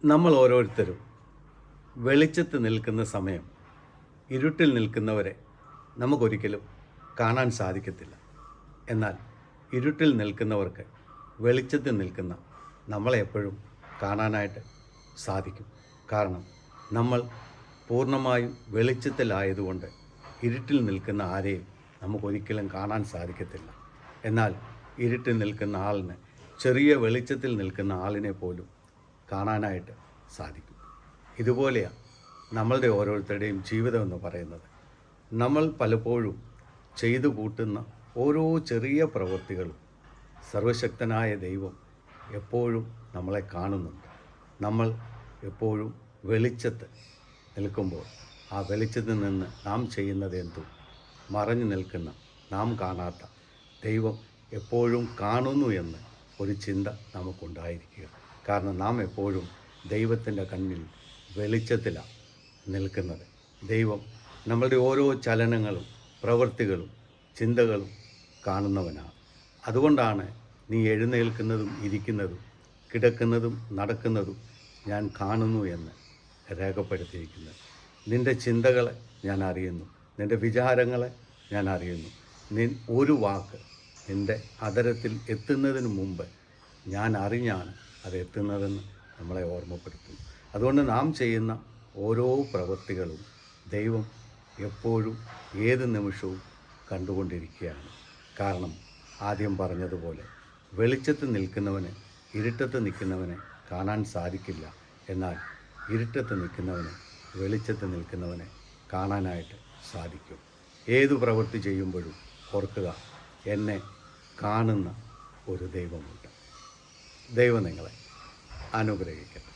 നമ്മൾ ഓരോരുത്തരും വെളിച്ചത്ത് നിൽക്കുന്ന സമയം ഇരുട്ടിൽ നിൽക്കുന്നവരെ നമുക്കൊരിക്കലും കാണാൻ സാധിക്കത്തില്ല. എന്നാൽ ഇരുട്ടിൽ നിൽക്കുന്നവർക്ക് വെളിച്ചത്തിൽ നിൽക്കുന്ന നമ്മളെ എപ്പോഴും കാണാനായിട്ട് സാധിക്കും. കാരണം നമ്മൾ പൂർണ്ണമായും വെളിച്ചത്തിലായതുകൊണ്ട് ഇരുട്ടിൽ നിൽക്കുന്ന ആരെയും നമുക്കൊരിക്കലും കാണാൻ സാധിക്കത്തില്ല. എന്നാൽ ഇരുട്ടിൽ നിൽക്കുന്ന ആളിന് ചെറിയ വെളിച്ചത്തിൽ നിൽക്കുന്ന ആളിനെ പോലും കാണാനായിട്ട് സാധിക്കും. ഇതുപോലെയാണ് നമ്മളുടെ ഓരോരുത്തരുടെയും ജീവിതം എന്ന് പറയുന്നത്. നമ്മൾ പലപ്പോഴും ചെയ്തു കൂട്ടുന്ന ഓരോ ചെറിയ പ്രവൃത്തികളും സർവശക്തനായ ദൈവം എപ്പോഴും നമ്മളെ കാണുന്നുണ്ട്. നമ്മൾ എപ്പോഴും വെളിച്ചത്ത് നിൽക്കുമ്പോൾ ആ വെളിച്ചത്തിൽ നിന്ന് നാം ചെയ്യുന്നത് എന്തും മറഞ്ഞു നിൽക്കുന്ന നാം കാണാത്ത ദൈവം എപ്പോഴും കാണുന്നു എന്ന് ഒരു ചിന്ത നമുക്കുണ്ടായിരിക്കുക. കാരണം നാം എപ്പോഴും ദൈവത്തിൻ്റെ കണ്ണിൽ വെളിച്ചത്തിലാണ് നിൽക്കുന്നത്. ദൈവം നമ്മളുടെ ഓരോ ചലനങ്ങളും പ്രവൃത്തികളും ചിന്തകളും കാണുന്നവനാണ്. അതുകൊണ്ടാണ് നീ എഴുന്നേൽക്കുന്നതും ഇരിക്കുന്നതും കിടക്കുന്നതും നടക്കുന്നതും ഞാൻ കാണുന്നു എന്ന് രേഖപ്പെടുത്തിയിരിക്കുന്നത്. നിൻ്റെ ചിന്തകളെ ഞാൻ അറിയുന്നു, നിൻ്റെ വിചാരങ്ങളെ ഞാൻ അറിയുന്നു. ഒരു വാക്ക് നിൻ്റെ അധരത്തിൽ എത്തുന്നതിന് മുമ്പ് ഞാൻ അറിഞ്ഞാണ് അത് എത്തുന്നതെന്ന് നമ്മളെ ഓർമ്മപ്പെടുത്തുന്നു. അതുകൊണ്ട് നാം ചെയ്യുന്ന ഓരോ പ്രവൃത്തികളും ദൈവം എപ്പോഴും ഏത് നിമിഷവും കണ്ടുകൊണ്ടിരിക്കുകയാണ്. കാരണം ആദ്യം പറഞ്ഞതുപോലെ വെളിച്ചത്ത് നിൽക്കുന്നവന് ഇരുട്ടത്ത് നിൽക്കുന്നവനെ കാണാൻ സാധിക്കില്ല. എന്നാൽ ഇരുട്ടത്ത് നിൽക്കുന്നവന് വെളിച്ചത്ത് നിൽക്കുന്നവനെ കാണാനായിട്ട് സാധിക്കും. ഏതു പ്രവൃത്തി ചെയ്യുമ്പോഴും ഓർക്കുക, എന്നെ കാണുന്ന ഒരു ദൈവമുണ്ട്. ദൈവം നിങ്ങളെ അനുഗ്രഹിക്കട്ടെ.